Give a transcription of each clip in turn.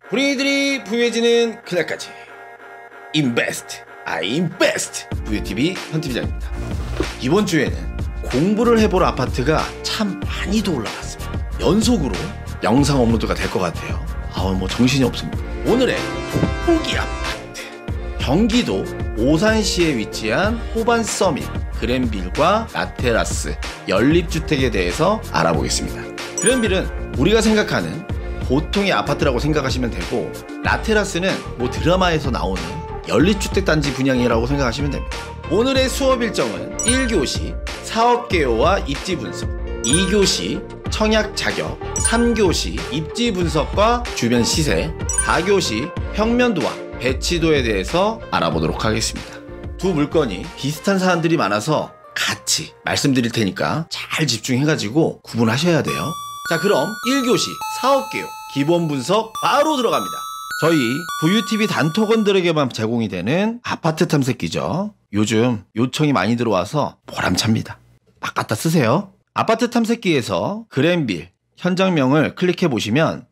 분위기들이 부유해지는 그날까지 인베스트 인베스트 부유TV 현TV장입니다. 이번 주에는 공부를 해볼 아파트가 참 많이도 올라왔습니다. 연속으로 영상 업로드가 될 것 같아요. 뭐 정신이 없습니다. 오늘의 돋보기 아파트, 경기도 오산시에 위치한 호반서밋 그랜빌과 라테라스 연립주택에 대해서 알아보겠습니다. 그랜빌은 우리가 생각하는 보통의 아파트라고 생각하시면 되고, 라테라스는 드라마에서 나오는 연립주택 단지 분양이라고 생각하시면 됩니다. 오늘의 수업 일정은 1교시 사업개요와 입지 분석, 2교시 청약 자격, 3교시 입지 분석과 주변 시세, 4교시 평면도와 배치도에 대해서 알아보도록 하겠습니다. 두 물건이 비슷한 사안들이 많아서 같이 말씀드릴 테니까 잘 집중해가지고 구분하셔야 돼요. 자, 그럼 1교시 사업개요 기본 분석 바로 들어갑니다. 저희 부유TV 단톡원들에게만 제공이 되는 아파트 탐색기죠. 요즘 요청이 많이 들어와서 보람찹니다. 막 갖다 쓰세요. 아파트 탐색기에서 그랜빌 현장명을 클릭해 보시면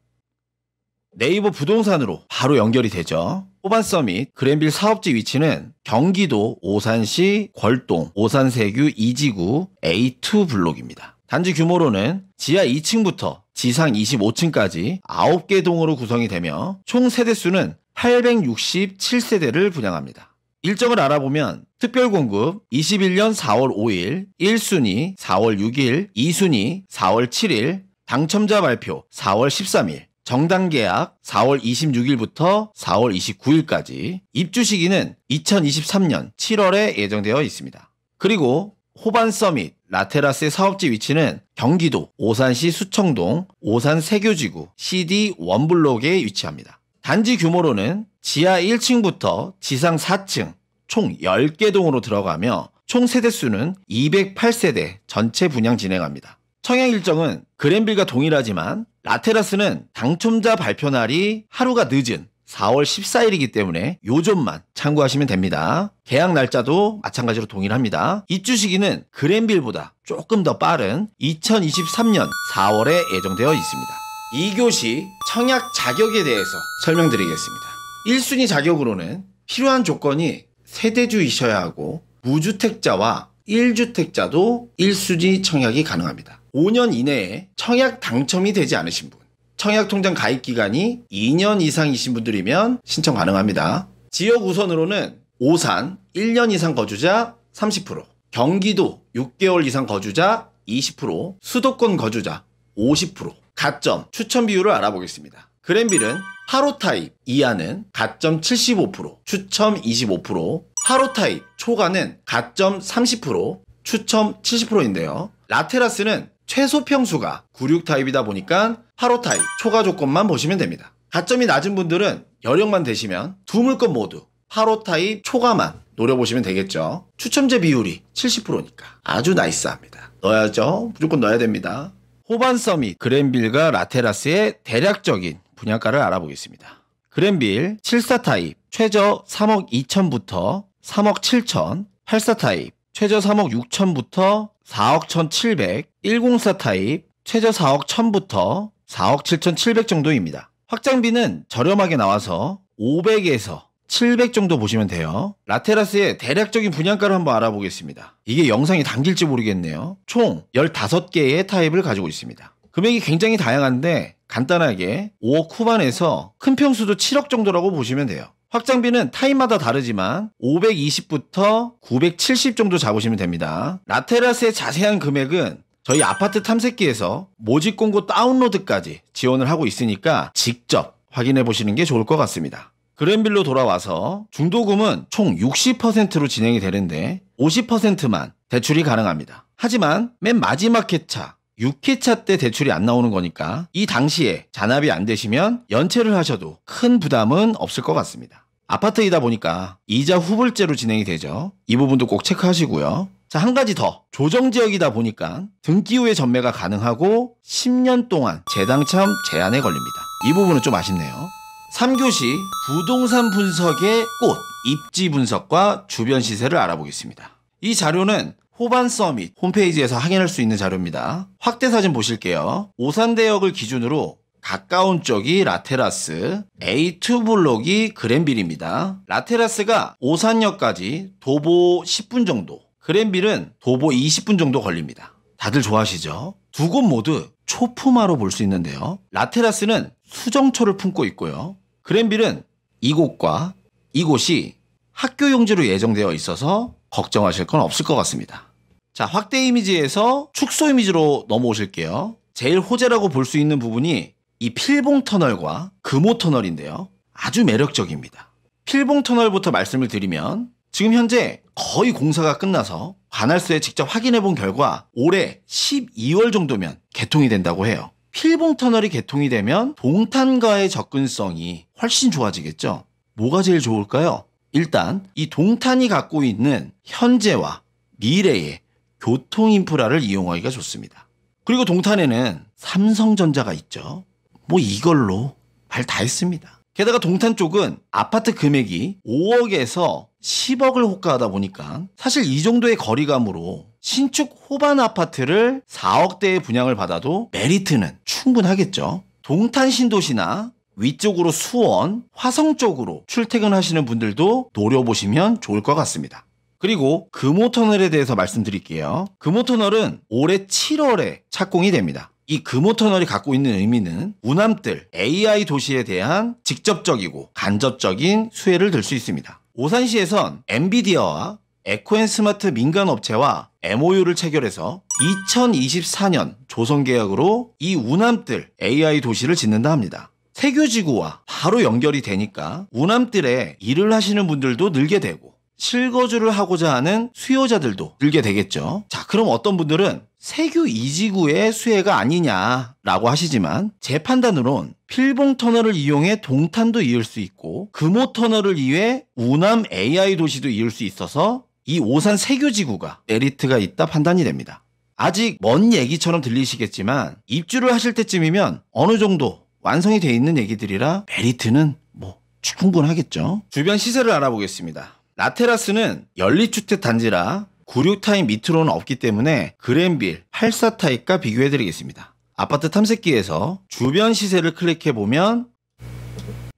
네이버 부동산으로 바로 연결이 되죠. 호반서밋 그랜빌 사업지 위치는 경기도 오산시 궐동 오산세규 2지구 A2 블록입니다. 단지 규모로는 지하 2층부터 지상 25층까지 9개 동으로 구성이 되며 총 세대수는 867세대를 분양합니다. 일정을 알아보면 특별공급 21년 4월 5일, 1순위 4월 6일, 2순위 4월 7일, 당첨자 발표 4월 13일, 정당 계약 4월 26일부터 4월 29일까지, 입주 시기는 2023년 7월에 예정되어 있습니다. 그리고 호반서밋 라테라스의 사업지 위치는 경기도 오산시 수청동 오산세교지구 CD1블록에 위치합니다. 단지 규모로는 지하 1층부터 지상 4층 총 10개 동으로 들어가며 총 세대수는 208세대 전체 분양 진행합니다. 청약 일정은 그랜빌과 동일하지만 라테라스는 당첨자 발표 날이 하루가 늦은 4월 14일이기 때문에 요점만 참고하시면 됩니다. 계약 날짜도 마찬가지로 동일합니다. 입주 시기는 그랜빌보다 조금 더 빠른 2023년 4월에 예정되어 있습니다. 2교시 청약 자격에 대해서 설명드리겠습니다. 1순위 자격으로는 필요한 조건이 세대주이셔야 하고, 무주택자와 1주택자도 1순위 청약이 가능합니다. 5년 이내에 청약 당첨이 되지 않으신 분, 청약통장 가입 기간이 2년 이상이신 분들이면 신청 가능합니다. 지역 우선으로는 오산 1년 이상 거주자 30%, 경기도 6개월 이상 거주자 20%, 수도권 거주자 50%, 가점 추천 비율을 알아보겠습니다. 그랜빌은 8호 타입 이하는 가점 75%, 추첨 25%, 8호 타입 초과는 가점 30%, 추첨 70%인데요. 라테라스는 최소 평수가 96 타입이다 보니까 8호 타입 초과 조건만 보시면 됩니다. 가점이 낮은 분들은 여력만 되시면 두 물건 모두 8호 타입 초과만 노려보시면 되겠죠. 추첨제 비율이 70%니까 아주 나이스합니다. 넣어야죠. 무조건 넣어야 됩니다. 호반서밋 그랜빌과 라테라스의 대략적인 분양가를 알아보겠습니다. 그랜빌 74 타입 최저 3억 2천부터 3억 7천, 84 타입 최저 3억 6천부터 4억 1,700, 104 타입 최저 4억 1,000부터 4억 7,700 정도입니다. 확장비는 저렴하게 나와서 500에서 700 정도 보시면 돼요. 라테라스의 대략적인 분양가를 한번 알아보겠습니다. 이게 영상이 담길지 모르겠네요. 총 15개의 타입을 가지고 있습니다. 금액이 굉장히 다양한데 간단하게 5억 후반에서 큰 평수도 7억 정도라고 보시면 돼요. 확장비는 타입마다 다르지만 520부터 970 정도 잡으시면 됩니다. 라테라스의 자세한 금액은 저희 아파트 탐색기에서 모집 공고 다운로드까지 지원을 하고 있으니까 직접 확인해 보시는 게 좋을 것 같습니다. 그랜빌로 돌아와서 중도금은 총 60%로 진행이 되는데 50%만 대출이 가능합니다. 하지만 맨 마지막 회차 6회차 때 대출이 안 나오는 거니까 이 당시에 잔압이 안 되시면 연체를 하셔도 큰 부담은 없을 것 같습니다. 아파트이다 보니까 이자 후불제로 진행이 되죠. 이 부분도 꼭 체크하시고요. 자, 한 가지 더. 조정지역이다 보니까 등기 후에 전매가 가능하고 10년 동안 재당첨 제한에 걸립니다. 이 부분은 좀 아쉽네요. 3교시 부동산 분석의 꽃, 입지 분석과 주변 시세를 알아보겠습니다. 이 자료는 호반서밋 홈페이지에서 확인할 수 있는 자료입니다. 확대 사진 보실게요. 오산대역을 기준으로 가까운 쪽이 라테라스, A2 블록이 그랜빌입니다. 라테라스가 오산역까지 도보 10분 정도, 그랜빌은 도보 20분 정도 걸립니다. 다들 좋아하시죠? 두 곳 모두 초품화로 볼 수 있는데요. 라테라스는 수정초를 품고 있고요. 그랜빌은 이곳과 이곳이 학교 용지로 예정되어 있어서 걱정하실 건 없을 것 같습니다. 자, 확대 이미지에서 축소 이미지로 넘어오실게요. 제일 호재라고 볼 수 있는 부분이 이 필봉 터널과 금호 터널인데요. 아주 매력적입니다. 필봉 터널부터 말씀을 드리면 지금 현재 거의 공사가 끝나서 관할소에 직접 확인해 본 결과 올해 12월 정도면 개통이 된다고 해요. 필봉 터널이 개통이 되면 동탄과의 접근성이 훨씬 좋아지겠죠. 뭐가 제일 좋을까요? 일단 이 동탄이 갖고 있는 현재와 미래의 교통 인프라를 이용하기가 좋습니다. 그리고 동탄에는 삼성전자가 있죠. 뭐 이걸로 말 다 했습니다. 게다가 동탄 쪽은 아파트 금액이 5억에서 10억을 호가하다 보니까 사실 이 정도의 거리감으로 신축 호반 아파트를 4억대의 분양을 받아도 메리트는 충분하겠죠. 동탄 신도시나 위쪽으로 수원, 화성 쪽으로 출퇴근하시는 분들도 노려보시면 좋을 것 같습니다. 그리고 금호터널에 대해서 말씀드릴게요. 금호터널은 올해 7월에 착공이 됩니다. 이 금호터널이 갖고 있는 의미는 우남뜰 AI 도시에 대한 직접적이고 간접적인 수혜를 들 수 있습니다. 오산시에선 엔비디아와 에코앤스마트 민간업체와 MOU를 체결해서 2024년 조성계약으로 이 우남뜰 AI 도시를 짓는다 합니다. 세교지구와 바로 연결이 되니까 우남뜰에 일을 하시는 분들도 늘게 되고 실거주를 하고자 하는 수요자들도 늘게 되겠죠. 자, 그럼 어떤 분들은 세교 2지구의 수혜가 아니냐라고 하시지만 제 판단으론 필봉터널을 이용해 동탄도 이을 수 있고 금호터널을 이용해 우남 AI 도시도 이을 수 있어서 이 오산 세교지구가 메리트가 있다 판단이 됩니다. 아직 먼 얘기처럼 들리시겠지만 입주를 하실 때쯤이면 어느 정도 완성이 돼 있는 얘기들이라 메리트는 뭐 충분하겠죠. 주변 시세를 알아보겠습니다. 라테라스는 연립주택 단지라 96타입 밑으로는 없기 때문에 그랜빌 84타입과 비교해드리겠습니다. 아파트 탐색기에서 주변 시세를 클릭해보면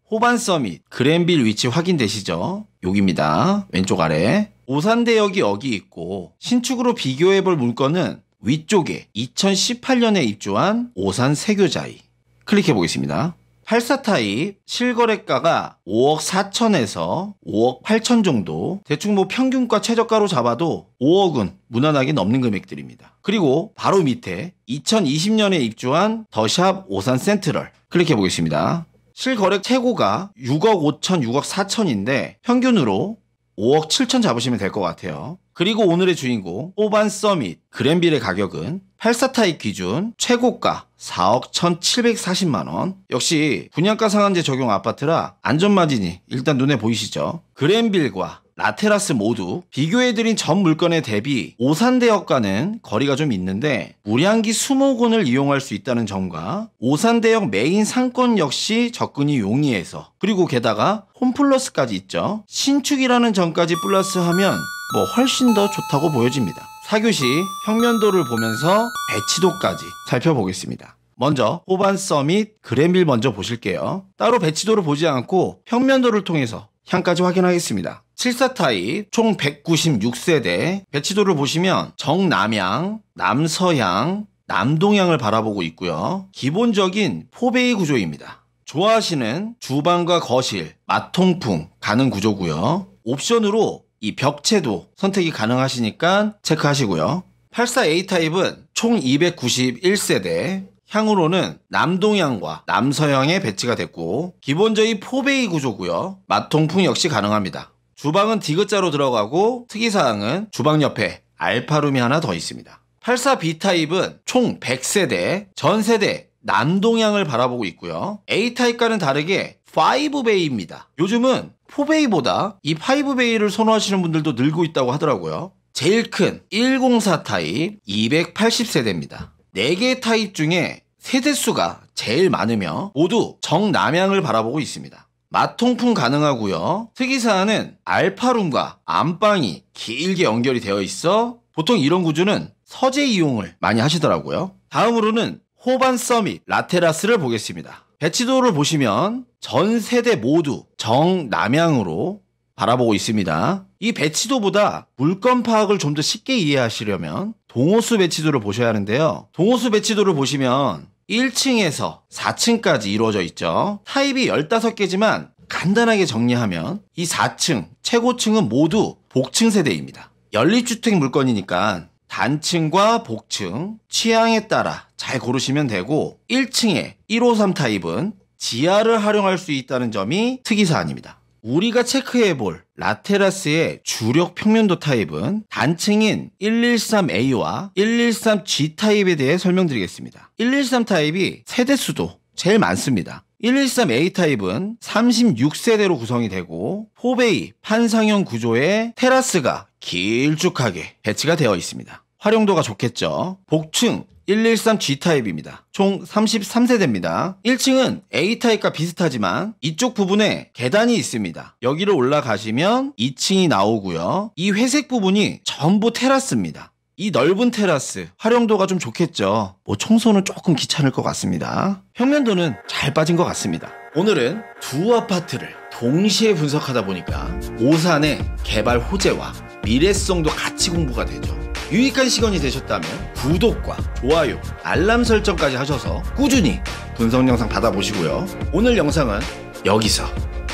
호반 서밋 그랜빌 위치 확인되시죠? 여기입니다. 왼쪽 아래. 오산대역이 여기 있고 신축으로 비교해볼 물건은 위쪽에 2018년에 입주한 오산 세교자이 클릭해보겠습니다. 84타입 실거래가가 5억 4천에서 5억 8천 정도, 대충 뭐 평균가 최저가로 잡아도 5억은 무난하게 넘는 금액들입니다. 그리고 바로 밑에 2020년에 입주한 더샵 오산 센트럴 클릭해 보겠습니다. 실거래 최고가 6억 5천, 6억 4천인데 평균으로 5억 7천 잡으시면 될 것 같아요. 그리고 오늘의 주인공 호반 서밋 그랜빌의 가격은 84타입 기준 최고가 4억 1,740만원. 역시 분양가 상한제 적용 아파트라 안전마진이 일단 눈에 보이시죠? 그랜빌과 라테라스 모두 비교해드린 전 물건에 대비 오산대역과는 거리가 좀 있는데 무량기 수목원을 이용할 수 있다는 점과 오산대역 메인 상권 역시 접근이 용이해서, 그리고 게다가 홈플러스까지 있죠. 신축이라는 점까지 플러스하면 뭐 훨씬 더 좋다고 보여집니다. 사교시 평면도를 보면서 배치도까지 살펴보겠습니다. 먼저 호반 서밋 그랜빌 먼저 보실게요. 따로 배치도를 보지 않고 평면도를 통해서 향까지 확인하겠습니다. 74타입 총 196세대 배치도를 보시면 정남향, 남서향, 남동향을 바라보고 있고요. 기본적인 포베이 구조입니다. 좋아하시는 주방과 거실, 마통풍 가능 구조고요. 옵션으로 이 벽체도 선택이 가능하시니까 체크하시고요. 84A 타입은 총 291세대, 향으로는 남동향과 남서향에 배치가 됐고 기본적인 포베이 구조고요. 마통풍 역시 가능합니다. 주방은 디귿자로 들어가고 특이사항은 주방 옆에 알파룸이 하나 더 있습니다. 84B 타입은 총 100세대, 전세대 남동향을 바라보고 있고요. A타입과는 다르게 5베이입니다. 요즘은 4베이보다 이 5베이를 선호하시는 분들도 늘고 있다고 하더라고요. 제일 큰 104 타입 280세대입니다. 4개의 타입 중에 세대수가 제일 많으며 모두 정남향을 바라보고 있습니다. 마통풍 가능하고요. 특이사항은 알파룸과 안방이 길게 연결이 되어 있어 보통 이런 구조는 서재 이용을 많이 하시더라고요. 다음으로는 호반 서밋 라테라스를 보겠습니다. 배치도를 보시면 전 세대 모두 정남향으로 바라보고 있습니다. 이 배치도보다 물건 파악을 좀 더 쉽게 이해하시려면 동호수 배치도를 보셔야 하는데요. 동호수 배치도를 보시면 1층에서 4층까지 이루어져 있죠. 타입이 15개지만 간단하게 정리하면 이 4층, 최고층은 모두 복층 세대입니다. 연립주택 물건이니까 단층과 복층, 취향에 따라 잘 고르시면 되고 1층의 153 타입은 지하를 활용할 수 있다는 점이 특이사항입니다. 우리가 체크해볼 라테라스의 주력 평면도 타입은 단층인 113A와 113G 타입에 대해 설명드리겠습니다. 113 타입이 세대수도 제일 많습니다. 113A 타입은 36세대로 구성이 되고 포베이 판상형 구조의 테라스가 길쭉하게 배치가 되어 있습니다. 활용도가 좋겠죠. 복층 113G 타입입니다. 총 33세대입니다. 1층은 A 타입과 비슷하지만 이쪽 부분에 계단이 있습니다. 여기를 올라가시면 2층이 나오고요. 이 회색 부분이 전부 테라스입니다. 이 넓은 테라스 활용도가 좀 좋겠죠. 청소는 조금 귀찮을 것 같습니다. 평면도는 잘 빠진 것 같습니다. 오늘은 두 아파트를 동시에 분석하다 보니까 오산의 개발 호재와 미래성도 같이 공부가 되죠. 유익한 시간이 되셨다면 구독과 좋아요, 알람 설정까지 하셔서 꾸준히 분석 영상 받아보시고요. 오늘 영상은 여기서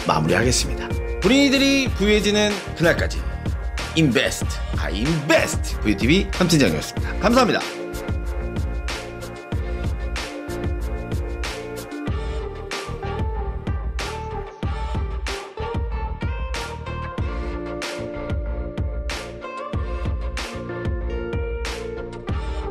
마무리하겠습니다. 불인이들이 부유해지는 그날까지 인베스트, 인베스트 VTV 현팀장이었습니다. 감사합니다.